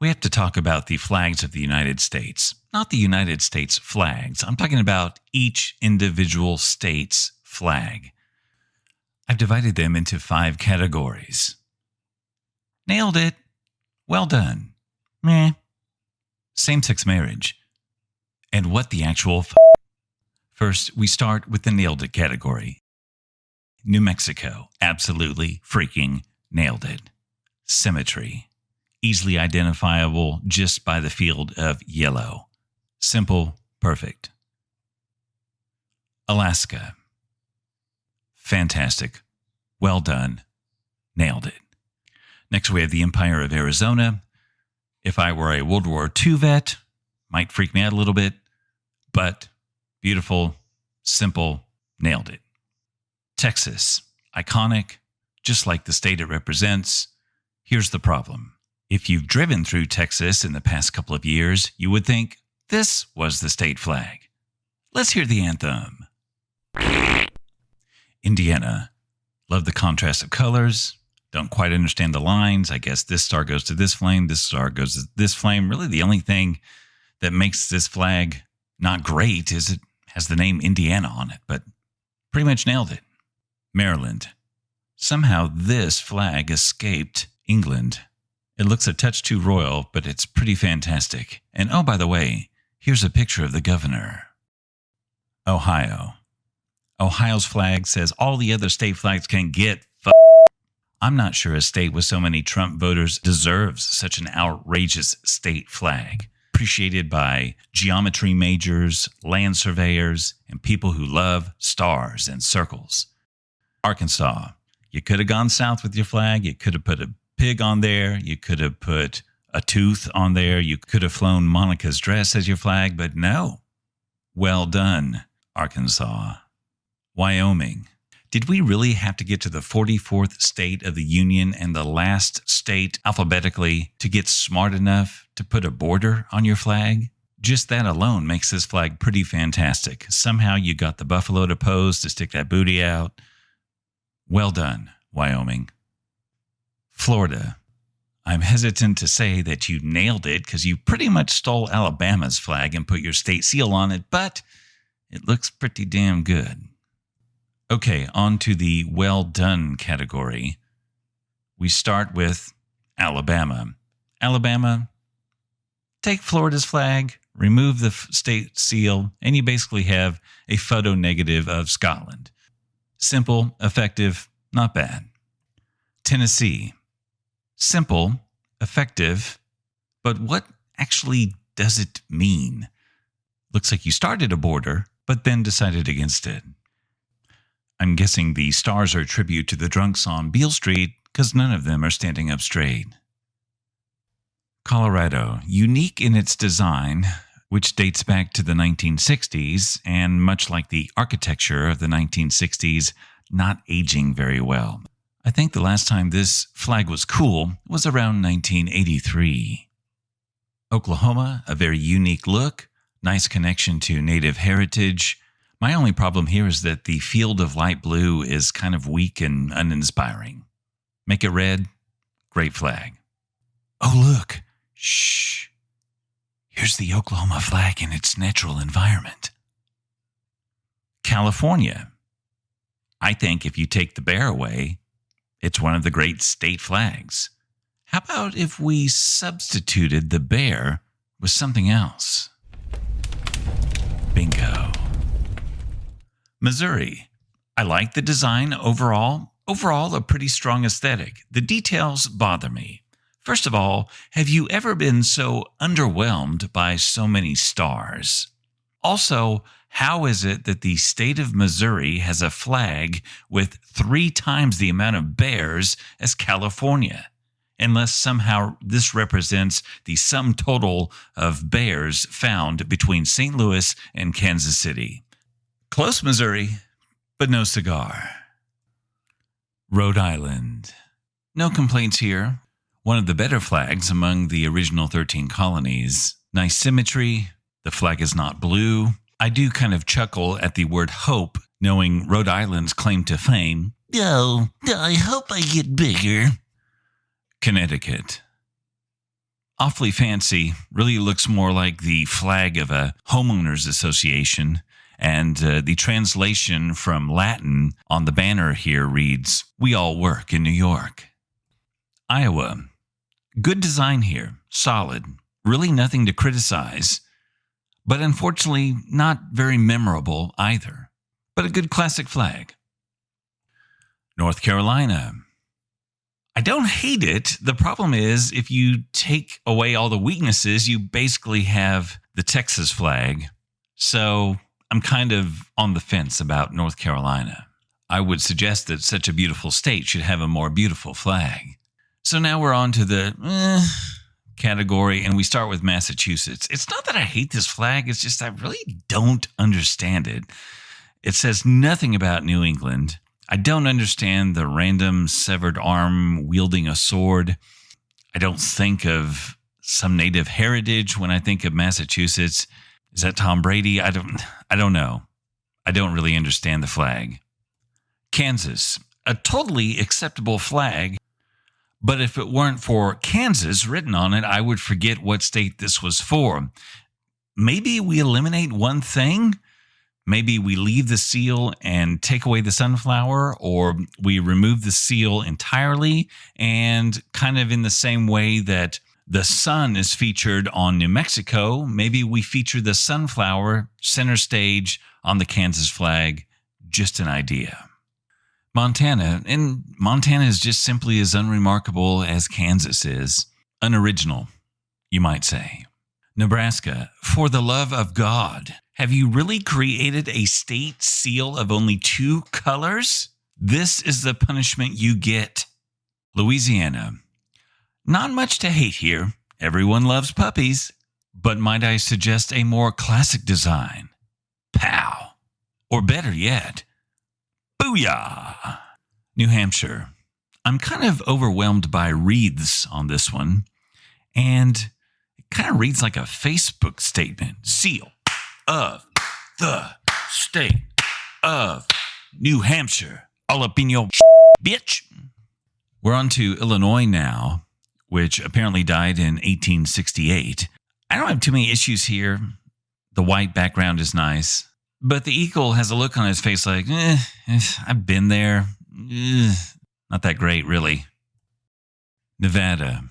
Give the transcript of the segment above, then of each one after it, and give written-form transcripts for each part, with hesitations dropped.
We have to talk about the flags of the United States. Not the United States flags. I'm talking about each individual state's flag. I've divided them into 5 categories. Nailed it. Well done. Meh. Same-sex marriage. And what the actual First, we start with the nailed it category. New Mexico. Absolutely freaking nailed it. Symmetry. Easily identifiable just by the field of yellow. Simple, perfect. Alaska. Fantastic. Well done. Nailed it. Next, we have the Empire of Arizona. If I were a World War II vet, might freak me out a little bit, but beautiful, simple, nailed it. Texas. Iconic, just like the state it represents. Here's the problem. If you've driven through Texas in the past couple of years, you would think this was the state flag. Let's hear the anthem. Indiana. Love the contrast of colors. Don't quite understand the lines. I guess this star goes to this flame, this star goes to this flame. Really, the only thing that makes this flag not great is it has the name Indiana on it, but pretty much nailed it. Maryland. Somehow this flag escaped England. It looks a touch too royal, but it's pretty fantastic. And oh, by the way, here's a picture of the governor. Ohio. Ohio's flag says all the other state flags can get I'm not sure a state with so many Trump voters deserves such an outrageous state flag. Appreciated by geometry majors, land surveyors, and people who love stars and circles. Arkansas. You could have gone south with your flag. You could have put a pig on there. You could have put a tooth on there. You could have flown Monica's dress as your flag, but no. Well done, Arkansas. Wyoming. Did we really have to get to the 44th state of the Union and the last state alphabetically to get smart enough to put a border on your flag? Just that alone makes this flag pretty fantastic. Somehow you got the buffalo to pose to stick that booty out. Well done, Wyoming. Florida. I'm hesitant to say that you nailed it because you pretty much stole Alabama's flag and put your state seal on it, but it looks pretty damn good. Okay, on to the well done category. We start with Alabama. Alabama, take Florida's flag, remove the state seal, and you basically have a photo negative of Scotland. Simple, effective, not bad. Tennessee. Simple, effective, but what actually does it mean? Looks like you started a border, but then decided against it. I'm guessing the stars are a tribute to the drunks on Beale Street because none of them are standing up straight. Colorado, unique in its design, which dates back to the 1960s, and much like the architecture of the 1960s, not aging very well. I think the last time this flag was cool was around 1983. Oklahoma, a very unique look, nice connection to native heritage. My only problem here is that the field of light blue is kind of weak and uninspiring. Make it red, great flag. Oh, look. Shh. Here's the Oklahoma flag in its natural environment. California. I think if you take the bear away, it's one of the great state flags. How about if we substituted the bear with something else? Bingo. Missouri. I like the design overall. Overall, a pretty strong aesthetic. The details bother me. First of all, have you ever been so underwhelmed by so many stars? Also, how is it that the state of Missouri has a flag with 3 times the amount of bears as California? Unless somehow this represents the sum total of bears found between St. Louis and Kansas City. Close, Missouri, but no cigar. Rhode Island. No complaints here. One of the better flags among the original 13 colonies. Nice symmetry. The flag is not blue. I do kind of chuckle at the word hope, knowing Rhode Island's claim to fame. Oh, I hope I get bigger. Connecticut. awfully fancy. Really looks more like the flag of a homeowners association. And the translation from Latin on the banner here reads, "We all work in New York." Iowa. Good design here. Solid. Really nothing to criticize. But unfortunately, not very memorable either. But a good classic flag. North Carolina. I don't hate it. The problem is, if you take away all the weaknesses, you basically have the Texas flag. So I'm kind of on the fence about North Carolina. I would suggest that such a beautiful state should have a more beautiful flag. So now we're on to the category, and we start with Massachusetts. It's not that I hate this flag. It's just I really don't understand it. It says nothing about New England. I don't understand the random severed arm wielding a sword. I don't think of some native heritage when I think of Massachusetts. Is that Tom Brady? I don't know. I don't really understand the flag. Kansas, a totally acceptable flag, but if it weren't for Kansas written on it, I would forget what state this was for. Maybe we eliminate one thing. Maybe we leave the seal and take away the sunflower, or we remove the seal entirely, and kind of in the same way that the sun is featured on New Mexico, maybe we feature the sunflower center stage on the Kansas flag. Just an idea. Montana, and Montana is just simply as unremarkable as Kansas is. Unoriginal, you might say. Nebraska, for the love of God, have you really created a state seal of only 2 colors? This is the punishment you get. Louisiana, not much to hate here. Everyone loves puppies. But might I suggest a more classic design? Pow. Or better yet, booyah. New Hampshire, I'm kind of overwhelmed by wreaths on this one. And it kind of reads like a Facebook statement. Seal of the state of New Hampshire. All up in your bitch. We're on to Illinois now, which apparently died in 1868. I don't have too many issues here. The white background is nice. But the eagle has a look on his face like, I've been there. Not that great, really. Nevada.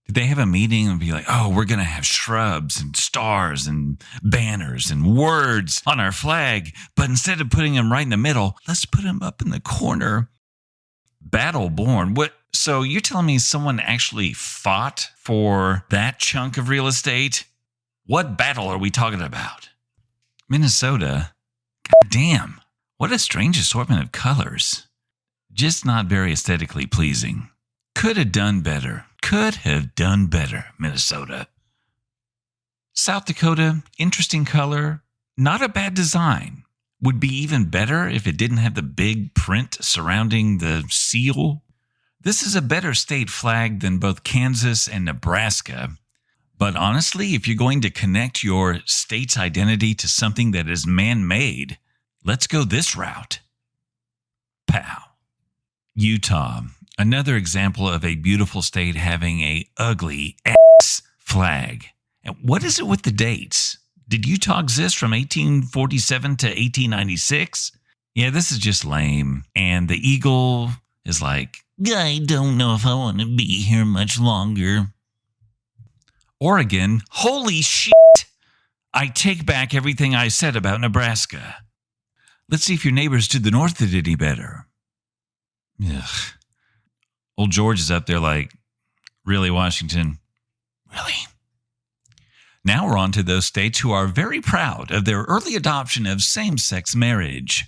Did they have a meeting and be like, oh, we're going to have shrubs and stars and banners and words on our flag, but instead of putting them right in the middle, let's put them up in the corner. Battle born. What? So you're telling me someone actually fought for that chunk of real estate? What battle are we talking about? Minnesota. God damn. What a strange assortment of colors. Just not very aesthetically pleasing. Could have done better. Could have done better, Minnesota. South Dakota, interesting color. Not a bad design. Would be even better if it didn't have the big print surrounding the seal. This is a better state flag than both Kansas and Nebraska. But honestly, if you're going to connect your state's identity to something that is man-made, let's go this route. Pow. Utah, another example of a beautiful state having a ugly ass flag. And what is it with the dates? Did Utah exist from 1847 to 1896? Yeah, this is just lame. And the eagle is like, I don't know if I want to be here much longer. Oregon, holy shit. I take back everything I said about Nebraska. Let's see if your neighbors to the north did any better. Ugh. Old George is up there like, really, Washington? Really? Now we're on to those states who are very proud of their early adoption of same-sex marriage.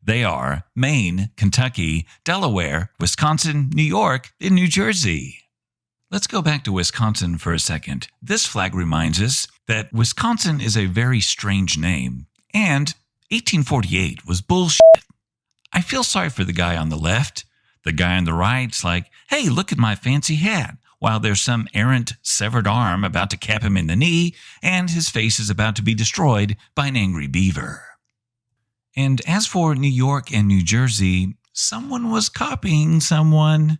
They are Maine, Kentucky, Delaware, Wisconsin, New York, and New Jersey. Let's go back to Wisconsin for a second. This flag reminds us that Wisconsin is a very strange name, and 1848 was bullshit. I feel sorry for the guy on the left. The guy on the right's like, hey, look at my fancy hat, while there's some errant severed arm about to cap him in the knee, and his face is about to be destroyed by an angry beaver. And as for New York and New Jersey, someone was copying someone.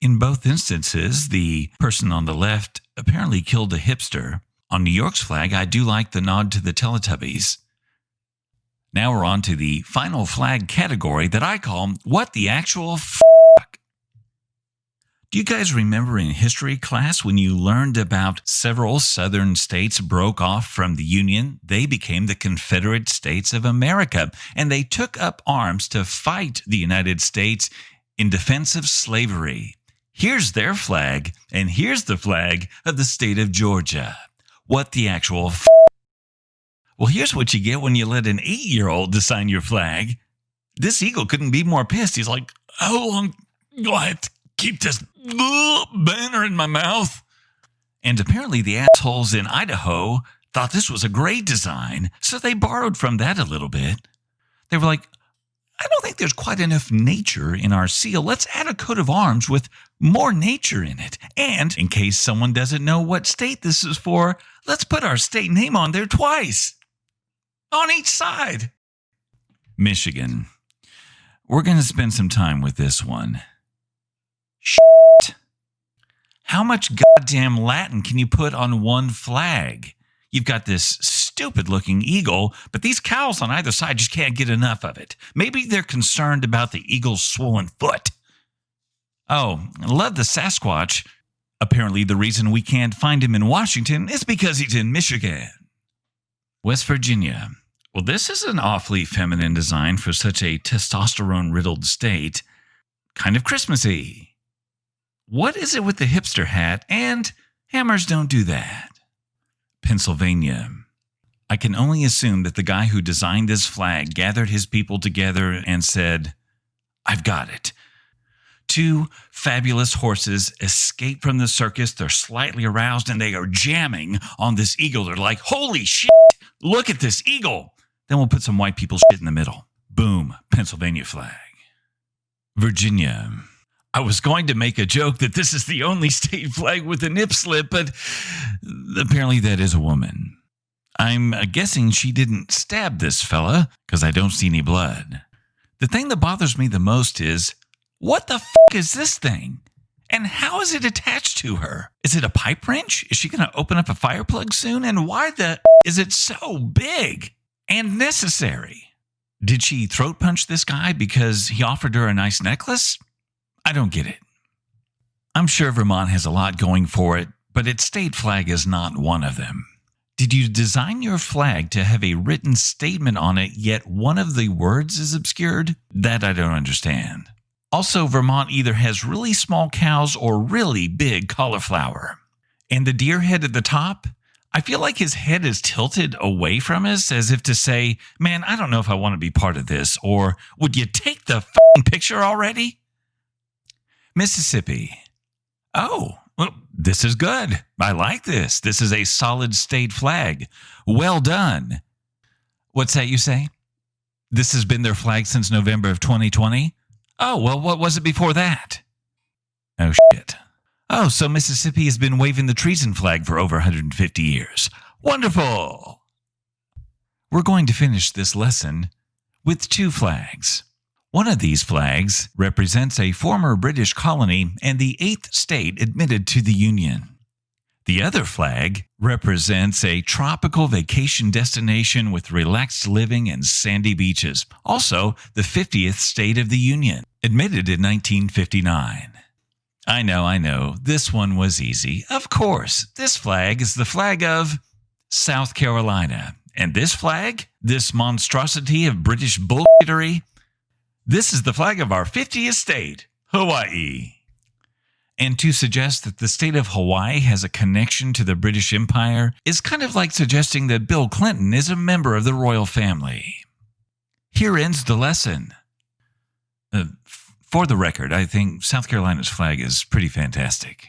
In both instances, the person on the left apparently killed a hipster. On New York's flag, I do like the nod to the Teletubbies. Now we're on to the final flag category that I call What the Actual Fuck. Do you guys remember in history class when you learned about several southern states broke off from the Union? They became the Confederate States of America, and they took up arms to fight the United States in defense of slavery. Here's their flag, and here's the flag of the state of Georgia. What the actual f***? Well, here's what you get when you let an 8-year-old design your flag. This eagle couldn't be more pissed. He's like, how long do I have to keep this banner in my mouth? And apparently the assholes in Idaho thought this was a great design, so they borrowed from that a little bit. They were like, I don't think there's quite enough nature in our seal. Let's add a coat of arms with more nature in it. And in case someone doesn't know what state this is for, let's put our state name on there twice. On each side. Michigan. We're going to spend some time with this one. Shit. How much goddamn Latin can you put on one flag? You've got this stupid-looking eagle, but these cows on either side just can't get enough of it. Maybe they're concerned about the eagle's swollen foot. Oh, I love the Sasquatch. Apparently the reason we can't find him in Washington is because he's in Michigan. West Virginia. Well, this is an awfully feminine design for such a testosterone-riddled state. Kind of Christmassy. What is it with the hipster hat? And hammers don't do that. Pennsylvania. I can only assume that the guy who designed this flag gathered his people together and said, I've got it. 2 fabulous horses escape from the circus. They're slightly aroused and they are jamming on this eagle. They're like, holy shit, look at this eagle. Then we'll put some white people shit in the middle. Boom, Pennsylvania flag. Virginia. I was going to make a joke that this is the only state flag with a nip slip, but apparently that is a woman. I'm guessing she didn't stab this fella, because I don't see any blood. The thing that bothers me the most is, what the fuck is this thing? And how is it attached to her? Is it a pipe wrench? Is she going to open up a fire plug soon? And why the is it so big and necessary? Did she throat punch this guy because he offered her a nice necklace? I don't get it. I'm sure Vermont has a lot going for it, but its state flag is not one of them. Did you design your flag to have a written statement on it, yet one of the words is obscured? That I don't understand. Also, Vermont either has really small cows or really big cauliflower. And the deer head at the top, I feel like his head is tilted away from us as if to say, man, I don't know if I want to be part of this, or would you take the f***ing picture already? Mississippi. Oh, well, this is good. I like this. This is a solid state flag. Well done. What's that you say? This has been their flag since November of 2020? Oh, well, what was it before that? Oh, shit. Oh, so Mississippi has been waving the treason flag for over 150 years. Wonderful. We're going to finish this lesson with 2 flags. One of these flags represents a former British colony and the 8th state admitted to the Union. The other flag represents a tropical vacation destination with relaxed living and sandy beaches, also the 50th state of the Union, admitted in 1959. I know, this one was easy. Of course, this flag is the flag of South Carolina. And this flag, this monstrosity of British bullshittery, this is the flag of our 50th state, Hawaii. And to suggest that the state of Hawaii has a connection to the British Empire is kind of like suggesting that Bill Clinton is a member of the royal family. Here ends the lesson. For the record, I think South Carolina's flag is pretty fantastic.